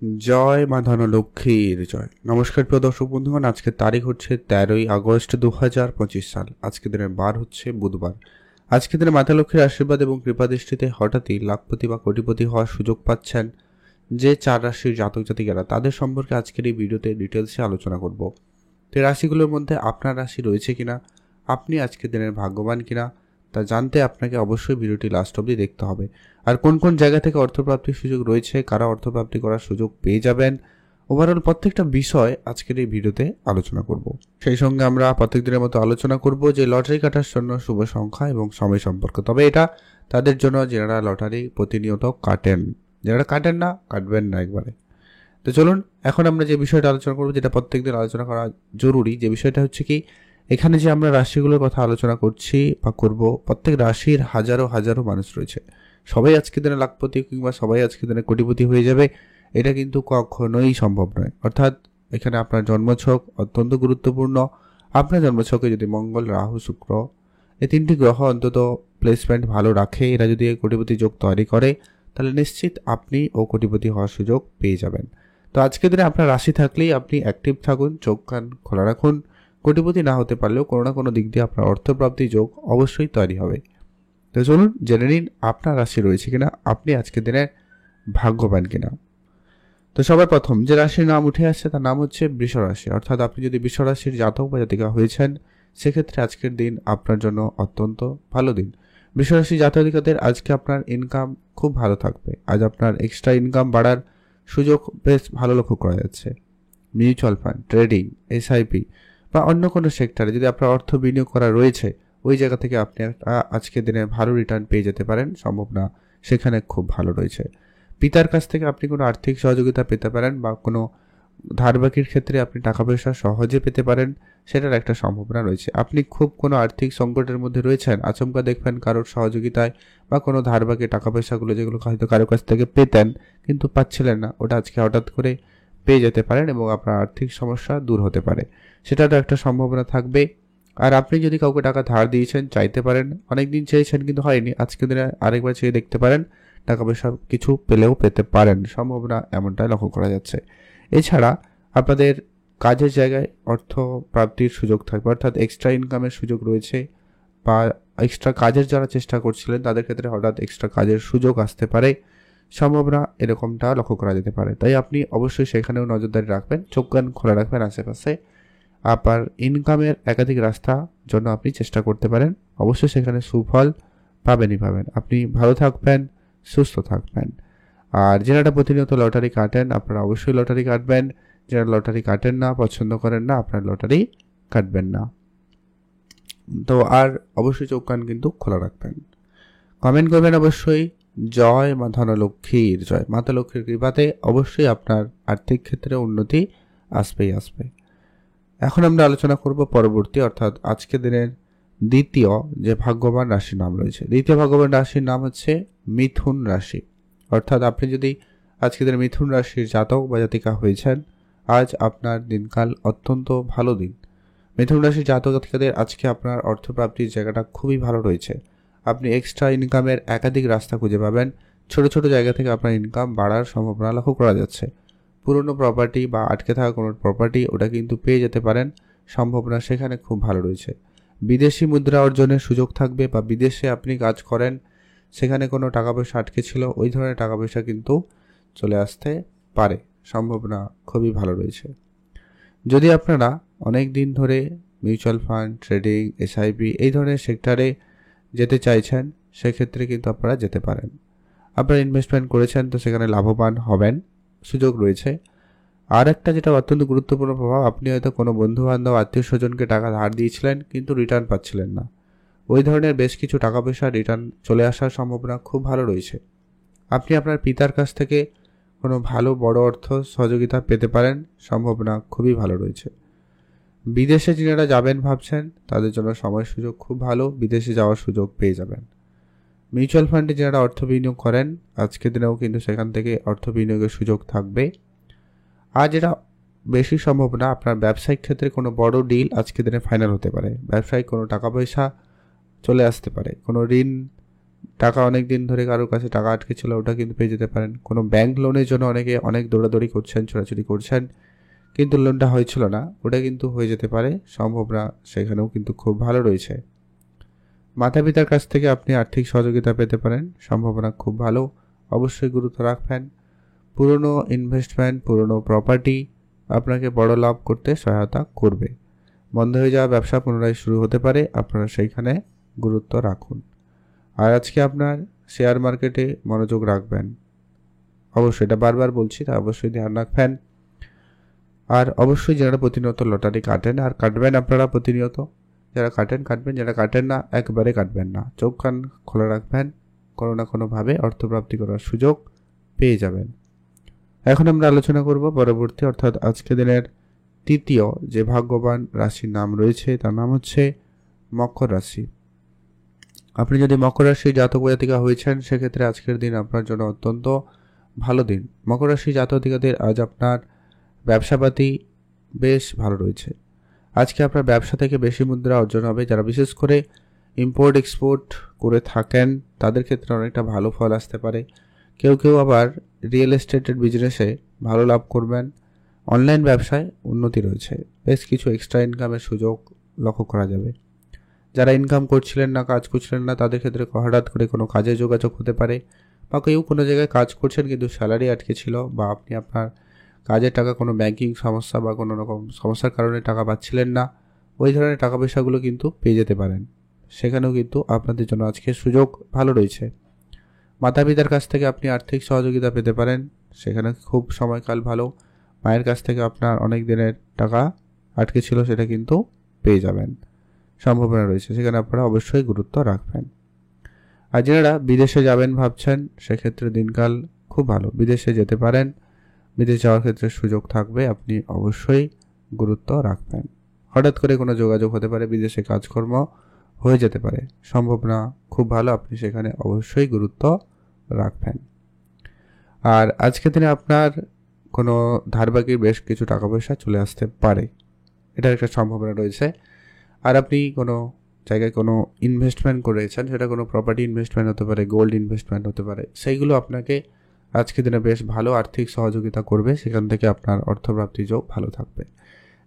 জয় মা ধনলক্ষ্মীর জয়। নমস্কার প্রিয় দর্শক বন্ধুগণ, আজকের তারিখ হচ্ছে 13ই আগস্ট 2025 সাল। আজকে দিনের বার হচ্ছে বুধবার। আজকে দিনে মাতা লক্ষ্মীর আশীর্বাদ এবং কৃপাদৃষ্টিতে হঠাৎই লাখপতি বা কোটিপতি হওয়ার সুযোগ পাচ্ছেন যে 4 রাশির জাতক জাতিকারা, তাদের সম্পর্কে আজকের এই ভিডিওতে ডিটেলসে আলোচনা করব। তো এই রাশিগুলোর মধ্যে আপনার রাশি রয়েছে কিনা, আপনি আজকের দিনের ভাগ্যবান কিনা তা জানতে আপনাকে অবশ্যই ভিডিওটি লাস্ট অবধি দেখতে হবে। আর কোন কোন জায়গা থেকে অর্থপ্রাপ্তির সুযোগ রয়েছে, কারা অর্থপ্রাপ্তি করার সুযোগ পেয়ে যাবেন, ওভারঅল প্রত্যেকটা বিষয় আজকের এই ভিডিওতে আলোচনা করব। সেই সঙ্গে আমরা প্রত্যেক দিনের মতো আলোচনা করব যে লটারি কাটার জন্য শুভ সংখ্যা এবং সময় সম্পর্কে। তবে এটা তাদের জন্য যারা লটারি প্রতিনিয়ত কাটেন, যারা কাটেন না কাটবেন না একবারে। তো চলুন এখন আমরা যে বিষয়টা আলোচনা করব, যেটা প্রত্যেকদিন আলোচনা করা জরুরি, যে বিষয়টা হচ্ছে কি, এখানে যে আমরা রাশিগুলোর কথা আলোচনা করছি বা করব, প্রত্যেক রাশির হাজারো হাজারো মানুষ রয়েছে। সবাই আজকে দিনে লাখপতি কিংবা সবাই আজকে দিনে কোটিপতি হয়ে যাবে, এটা কিন্তু কখনোই সম্ভব নয়। অর্থাৎ এখানে আপনার জন্মছক অত্যন্ত গুরুত্বপূর্ণ। আপনার জন্মছকে যদি মঙ্গল, রাহু, শুক্র এই তিনটি গ্রহ অন্তত প্লেসমেন্ট ভালো রাখে, এরা যদি কোটিপতি যোগ তৈরি করে, তাহলে নিশ্চিত আপনি ও কোটিপতি হওয়ার সুযোগ পেয়ে যাবেন। তো আজকের দিনে আপনার রাশি থাকলেই আপনি অ্যাক্টিভ থাকুন, চোখ কান খোলা রাখুন। কোটিপতি না হতে পারলেও কোনো না কোনো দিক দিয়ে আপনার অর্থপ্রাপ্তি যোগ অবশ্যই তৈরি হবে। তো চলুন জেনে নিন আপনার রাশি রয়েছে কিনা, আপনি আজকের দিনে ভাগ্যবান কিনা। তো সবার প্রথম যে রাশির নাম উঠে আসছে তার নাম হচ্ছে বৃষ রাশি। অর্থাৎ আপনি যদি বৃষ রাশির জাতক বা জাতিকা হয়েছেন, সেক্ষেত্রে আজকের দিন আপনার জন্য অত্যন্ত ভালো দিন। বৃষ রাশির জাতক জাতিকাদের আজকে আপনার ইনকাম খুব ভালো থাকবে। আজ আপনার এক্সট্রা ইনকাম বাড়ার সুযোগ বেশ ভালো লক্ষ্য করা যাচ্ছে। মিউচুয়াল ফান্ড, ট্রেডিং, এসআইপি বা অন্য কোনো সেক্টরে যদি আপনার অর্থ বিনিয়োগ করা রয়েছে, ওই জায়গা থেকে আপনি আজকের দিনে ভালো রিটার্ন পেয়ে যেতে পারেন। সম্ভাবনা সেখানে খুব ভালো রয়েছে। পিতার কাছ থেকে আপনি কোনো আর্থিক সহযোগিতা পেতে পারেন বা কোনো ধারবাকির ক্ষেত্রে আপনি টাকা পয়সা সহজে পেতে পারেন, সেটার একটা সম্ভাবনা রয়েছে। আপনি খুব কোনো আর্থিক সংকটের মধ্যে রয়েছেন, আচমকা দেখবেন কারোর সহযোগিতায় বা কোনো ধারবাকি টাকা পয়সাগুলো যেগুলো হয়তো কারোর কাছ থেকে পেতেন কিন্তু পাচ্ছিলেন না, ওটা আজকে হঠাৎ করে পেয়ে যেতে পারেন এবং আপনার আর্থিক সমস্যা দূর হতে পারে, সেটারও একটা সম্ভাবনা থাকবে। আর আপনি যদি কাউকে টাকা ধার দিয়েছেন, চাইতে পারেন, অনেকদিন চেয়েছেন কিন্তু হয়নি, আজকে দিনে আরেকবার চেয়ে দেখতে পারেন, টাকা পয়সা কিছু পেলেও পেতে পারেন, সম্ভাবনা এমনটাই লক্ষ্য করা যাচ্ছে। এছাড়া আপনাদের কাজের জায়গায় অর্থ প্রাপ্তির সুযোগ থাকবে, অর্থাৎ এক্সট্রা ইনকামের সুযোগ রয়েছে বা এক্সট্রা কাজের যারা চেষ্টা করছিলেন তাদের ক্ষেত্রে হঠাৎ এক্সট্রা কাজের সুযোগ আসতে পারে, সম্ভাবনা এরকমটা লক্ষ্য করা যেতে পারে। তাই আপনি অবশ্যই সেখানেও নজরদারি রাখবেন, চোখ কান খোলা রাখবেন আশেপাশে। আপনার ইনকামের একাধিক রাস্তা জন্য আপনি চেষ্টা করতে পারেন, অবশ্যই সেখানে সুফল পাবেনই পাবেন। আপনি ভালো থাকবেন, সুস্থ থাকবেন। আর যারা প্রতিনিয়ত লটারি কাটেন, আপনারা অবশ্যই লটারি কাটবেন। যারা লটারি কাটেন না, পছন্দ করেন না, আপনার লটারি কাটবেন না। তো আর অবশ্যই চোখ কান কিন্তু খোলা রাখবেন। কমেন্ট করবেন অবশ্যই জয় মা ধনলক্ষ্মীর জয়। মাতা লক্ষ্মীর কৃপাতে অবশ্যই আপনার আর্থিক ক্ষেত্রে উন্নতি আসবেই আসবে। এখন আমরা আলোচনা করব পরবর্তী, অর্থাৎ আজকে দিনের দ্বিতীয় যে ভাগ্যবান রাশির নাম রয়েছে। দ্বিতীয় ভাগ্যবান রাশির নাম হচ্ছে মিথুন রাশি। অর্থাৎ আপনি যদি আজকে দিনের মিথুন রাশির জাতক বা জাতিকা হয়েছেন, আজ আপনার দিনকাল অত্যন্ত ভালো দিন। মিথুন রাশির জাতক জাতিকাদের আজকে আপনার অর্থপ্রাপ্তির জায়গাটা খুবই ভালো রয়েছে। আপনি এক্সট্রা ইনকামের একাধিক রাস্তা খুঁজে পাবেন। ছোট ছোট জায়গা থেকে আপনার ইনকাম বাড়ার সম্ভাবনা লক্ষ্য করা যাচ্ছে। পুরনো প্রপার্টি বা আটকে থাকা কোনো প্রপার্টি, ওটা কিন্তু পেয়ে যেতে পারেন, সম্ভাবনা সেখানে খুব ভালো রয়েছে। বিদেশি মুদ্রা অর্জনের সুযোগ থাকবে বা বিদেশে আপনি কাজ করেন, সেখানে কোনো টাকা পয়সা আটকে ছিল, ওই ধরনের টাকা পয়সা কিন্তু চলে আসতে পারে, সম্ভাবনা খুবই ভালো রয়েছে। যদি আপনারা অনেক দিন ধরে মিউচুয়াল ফান্ড, ট্রেডিং, এসআইপি এই ধরনের সেক্টরে যেতে চাইছেন, সেক্ষেত্রে কিন্তু আপনারা যেতে পারেন। আপনারা ইনভেস্টমেন্ট করেছেন তো সেখানে লাভবান হবেন, সুযোগ রয়েছে। আর একটা যেটা অত্যন্ত গুরুত্বপূর্ণ প্রভাব, আপনি হয়তো কোনো বন্ধু বান্ধব আত্মীয় স্বজনকে টাকা ধার দিয়েছিলেন কিন্তু রিটার্ন পাচ্ছিলেন না, ওই ধরনের বেশ কিছু টাকা পয়সা রিটার্ন চলে আসার সম্ভাবনা খুব ভালো রয়েছে। আপনি আপনার পিতার কাছ থেকে কোনো ভালো বড় অর্থ সহযোগিতা পেতে পারেন, সম্ভাবনা খুবই ভালো রয়েছে। বিদেশে যারা যাবেন ভাবছেন, তাদের জন্য সময় সুযোগ খুব ভালো, বিদেশে যাওয়ার সুযোগ পেয়ে যাবেন। মিউচুয়াল ফান্ডে যারা অর্থ বিনিয়োগ করেন, আজকের দিনেও কিন্তু সেখান থেকে অর্থ বিনিয়োগের সুযোগ থাকবে। আর যেটা বেশি সম্ভাবনা, আপনার ব্যবসায়িক ক্ষেত্রে কোনো বড় ডিল আজকের দিনে ফাইনাল হতে পারে। ব্যবসায়িক কোনো টাকা পয়সা চলে আসতে পারে, কোনো ঋণ টাকা অনেক দিন ধরে কারোর কাছে টাকা আটকে ছিল, ওটা কিন্তু পেয়ে যেতে পারেন। কোনো ব্যাংক লোনের জন্য অনেকে অনেক দৌড়াদৌড়ি করছেন, ছোটাছুটি করছেন, কিন্তু লোনটা হয়েছিল না, ওটা কিন্তু হয়ে যেতে পারে, সম্ভাবনা সেখানেও কিন্তু খুব ভালো রয়েছে। মাতা পিতার কাছ থেকে আপনি আর্থিক সহযোগিতা পেতে পারেন, সম্ভাবনা খুব ভালো, অবশ্যই গুরুত্ব রাখবেন। পুরনো ইনভেস্টমেন্ট, পুরনো প্রপার্টি আপনাকে বড় লাভ করতে সহায়তা করবে। বন্ধ হয়ে যাওয়া ব্যবসা পুনরায় শুরু হতে পারে, আপনারা সেইখানে গুরুত্ব রাখুন। আর আজকে আপনার শেয়ার মার্কেটে মনোযোগ রাখবেন, অবশ্যই, এটা বারবার বলছি, তা অবশ্যই ধ্যান রাখবেন। আর অবশ্যই যারা প্রতিনিয়ত লটারি কাটেন আর কাটবেন, আপনারা প্রতিনিয়ত যারা কাটবেন, যারা কাটেন না একবারে কাটবেন না, চোখ কান খোলা রাখবেন, কোনো না কোনোভাবে অর্থপ্রাপ্তি করার সুযোগ পেয়ে যাবেন। এখন আমরা আলোচনা করব পরবর্তী অর্থাৎ আজকে দিনের তৃতীয় যে ভাগ্যবান রাশির নাম রয়েছে তার নাম হচ্ছে মকর রাশি। আপনি যদি মকর রাশি জাতক জাতিকা হয়েছেন সেক্ষেত্রে আজকের দিন আপনার জন্য অত্যন্ত ভালো দিন। মকর রাশি জাতক জাতিকাদের আজ আপনার ব্যবসাপাতি বেশ ভালো রয়েছে। আজকে আপনার ব্যবসা থেকে বেশি মুদ্রা অর্জন হবে। যারা বিশেষ করে ইম্পোর্ট এক্সপোর্ট করে থাকেন তাদের ক্ষেত্রে অনেকটা ভালো ফল আসতে পারে। কেউ আবার রিয়েল এস্টেটের বিজনেসে ভালো লাভ করবেন। অনলাইন ব্যবসায় উন্নতি রয়েছে, বেশ কিছু এক্সট্রা ইনকামের সুযোগ লক্ষ্য করা যাবে। যারা ইনকাম করছিলেন না, কাজ করছিলেন না, তাদের ক্ষেত্রে হঠাৎ করে কোনো কাজে যোগাযোগ হতে পারে, বা কেউ কোনো জায়গায় কাজ করছেন কিন্তু স্যালারি আটকে ছিল, বা আপনি আপনার কাজের টাকা কোনো ব্যাংকিং সমস্যা বা কোনো রকম সমস্যার কারণে টাকা পাচ্ছিলেন না, ওই ধরনের টাকা পয়সাগুলো কিন্তু পেয়ে যেতে পারেন। সেখানেও কিন্তু আপনাদের জন্য আজকে সুযোগ ভালো রয়েছে। মাতা পিতার কাছ থেকে আপনি আর্থিক সহযোগিতা পেতে পারেন, সেখানে খুব সময়কাল ভালো। মায়ের কাছ থেকে আপনার অনেক দিনের টাকা আটকে ছিল, সেটা কিন্তু পেয়ে যাবেন, সম্ভাবনা রয়েছে, সেখানে আপনারা অবশ্যই গুরুত্ব রাখবেন। আর যারা বিদেশে যাবেন ভাবছেন সেক্ষেত্রে দিনকাল খুব ভালো, বিদেশে যেতে পারেন, বিদেশ যাওয়ার ক্ষেত্রে সুযোগ থাকবে, আপনি অবশ্যই গুরুত্ব রাখবেন। হঠাৎ করে কোনো যোগাযোগ হতে পারে, বিদেশে কাজকর্ম হয়ে যেতে পারে, সম্ভাবনা খুব ভালো, আপনি সেখানে অবশ্যই গুরুত্ব রাখবেন। আর আজকের দিনে আপনার কোনো ধারবাকির বেশ কিছু টাকা পয়সা চলে আসতে পারে, এটার একটা সম্ভাবনা রয়েছে। আর আপনি কোনো জায়গায় কোনো ইনভেস্টমেন্ট করেছেন, সেটা কোনো প্রপার্টি ইনভেস্টমেন্ট হতে পারে, গোল্ড ইনভেস্টমেন্ট হতে পারে, সেইগুলো আপনাকে আজকের দিনে বেশ ভালো আর্থিক সহযোগিতা করবে, সেখান থেকে আপনার অর্থপ্রাপ্তি যোগ ভালো থাকবে।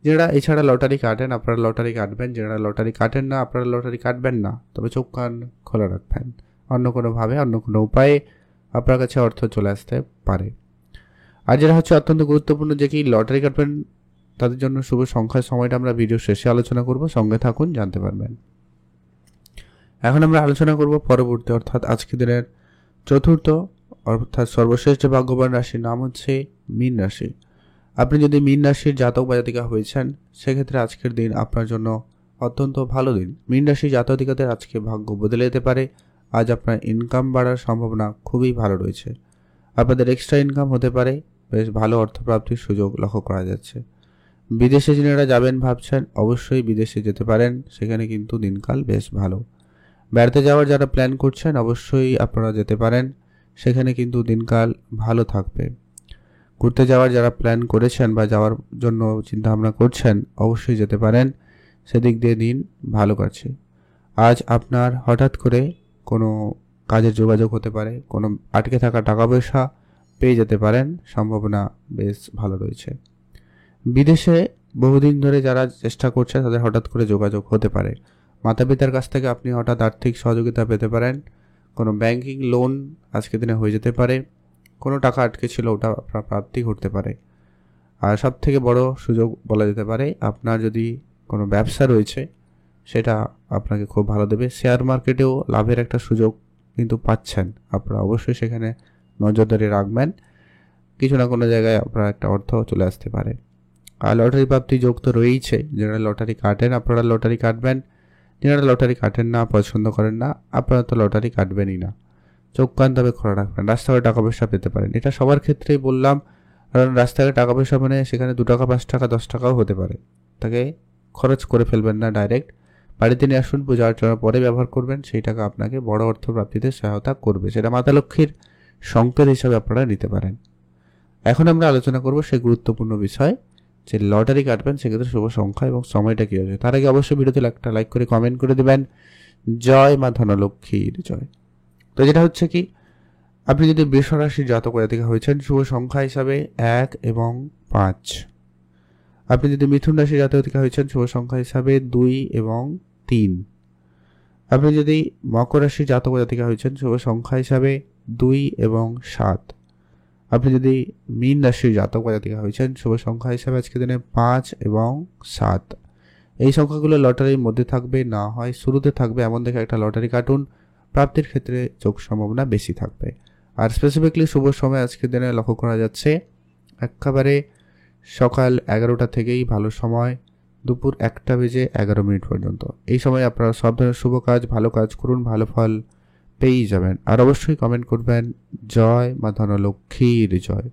যারা এছাড়া লটারি কাটেন আপনারা লটারি কাটবেন, যারা লটারি কাটেন না আপনারা লটারি কাটবেন না, তবে চোখ কান খোলা রাখবেন, অন্য কোনোভাবে অন্য কোনো উপায়ে আপনার কাছে অর্থ চলে আসতে পারে। আর যেটা হচ্ছে অত্যন্ত গুরুত্বপূর্ণ যে কি লটারি কাটবেন তাদের জন্য শুভ সংখ্যার সময়টা আমরা ভিডিও শেষে আলোচনা করব, সঙ্গে থাকুন, জানতে পারবেন। এখন আমরা আলোচনা করব পরবর্তী অর্থাৎ আজকে দিনের চতুর্থ অর্থাৎ সর্বশেষ যে ভাগ্যবান রাশির নাম হচ্ছে মীন রাশি। আপনি যদি মীন রাশির জাতক বা জাতিকা হয়েছেন সেক্ষেত্রে আজকের দিন আপনার জন্য অত্যন্ত ভালো দিন। মীন রাশির জাতক জাতিকাদের আজকে ভাগ্য বদলে যেতে পারে। আজ আপনার ইনকাম বাড়ার সম্ভাবনা খুবই ভালো রয়েছে, আপনাদের এক্সট্রা ইনকাম হতে পারে, বেশ ভালো অর্থপ্রাপ্তির সুযোগ লক্ষ্য করা যাচ্ছে। বিদেশে যারা যাবেন ভাবছেন অবশ্যই বিদেশে যেতে পারেন, সেখানে কিন্তু দিনকাল বেশ ভালো। বেড়াতে যাওয়ার যারা প্ল্যান করছেন অবশ্যই আপনারা যেতে পারেন, সেখানে কিন্তু দিনকাল ভালো থাকবে। ঘুরতে যাওয়ার যারা প্ল্যান করেছেন বা যাওয়ার জন্য চিন্তাভাবনা করছেন অবশ্যই যেতে পারেন, সেদিক দিয়ে দিন ভালো কাটছে। আজ আপনার হঠাৎ করে কোনো কাজের যোগাযোগ হতে পারে, কোনো আটকে থাকা টাকা পয়সা পেয়ে যেতে পারেন, সম্ভাবনা বেশ ভালো রয়েছে। বিদেশে বহুদিন ধরে যারা চেষ্টা করছে তাদের হঠাৎ করে যোগাযোগ হতে পারে। মাতা পিতার কাছ থেকে আপনি হঠাৎ আর্থিক সহযোগিতা পেতে পারেন, কোনো ব্যাংকিং লোন আজকের দিনে হয়ে যেতে পারে, কোনো টাকা আটকে ছিল ওটা আপনার প্রাপ্তি ঘটতে পারে। আর সব থেকে বড় সুযোগ বলা যেতে পারে আপনার যদি কোনো ব্যবসা রয়েছে সেটা আপনাকে খুব ভালো দেবে। শেয়ার মার্কেটেও লাভের একটা সুযোগ কিন্তু পাচ্ছেন, আপনারা অবশ্যই সেখানে নজরদারি রাখবেন, কিছু না কোনো জায়গায় আপনার একটা অর্থ চলে আসতে পারে। আর লটারি প্রাপ্তি যোগ তো রয়েইছে, যারা লটারি কাটেন আপনারা লটারি কাটবেন, যারা লটারি কাটেন না পছন্দ করেন না আপনারা তো লটারি কাটবেনই না, চোখ কান তবে খোলা রাখবেন। রাস্তাঘাটে টাকা পয়সা পেতে পারেন, এটা সবার ক্ষেত্রেই বললাম, কারণ রাস্তাঘাটে টাকা পয়সা মানে সেখানে 2 টাকা 5 টাকা 10 টাকাও হতে পারে, তাকে খরচ করে ফেলবেন না, ডাইরেক্ট বাড়িতে নিয়ে আসুন, পূজা অর্চনার পরে ব্যবহার করবেন, সেই টাকা আপনাকে বড় অর্থ প্রাপ্তিতে সহায়তা করবে, সেটা মাতা লক্ষ্মীর সংকেত হিসাবে আপনারা নিতে পারেন। এখন আমরা আলোচনা করব সেই গুরুত্বপূর্ণ বিষয় যে লটারি কাটবেন সেক্ষেত্রে শুভ সংখ্যা এবং সময়টা কী হবে। তার আগে অবশ্যই ভিডিওতে একটা লাইক করে কমেন্ট করে দেবেন। জয় মা ধনলক্ষ্মীর জয়। তো যেটা হচ্ছে কি, আপনি যদি বৃষ রাশির জাতক জাতিকা হয়েছেন, শুভ সংখ্যা হিসাবে 1 এবং 5। আপনি যদি মিথুন রাশির জাতক জাতিকা হয়েছেন, শুভ সংখ্যা হিসাবে 2 এবং 3। আপনি যদি মকর রাশির জাতক জাতিকা হয়েছেন, শুভ সংখ্যা হিসাবে 2 এবং 7। আপনি যদি মীন রাশির জাতক জাতিকা হয়েছেন, শুভ সংখ্যা হিসাবে আজকের দিনে 5 এবং 7। এই সংখ্যাগুলো লটারির মধ্যে থাকবে, না হয় শুরুতে থাকবে, এমন দেখে একটা লটারি কাটুন, প্রাপ্তির ক্ষেত্রে যোগ সম্ভাবনা বেশি থাকবে। আর স্পেসিফিকলি শুভ সময় আজকের দিনে লক্ষ্য করা যাচ্ছে একেবারে সকাল 11টা থেকেই ভালো সময়, দুপুর 1টা বেজে 11 মিনিট পর্যন্ত। এই সময় আপনারা সব ধরনের শুভ কাজ, ভালো কাজ করুন, ভালো ফল পেয়েই যাবেন। আর অবশ্যই কমেন্ট করবেন, জয় মা ধনলক্ষ্মীর জয়।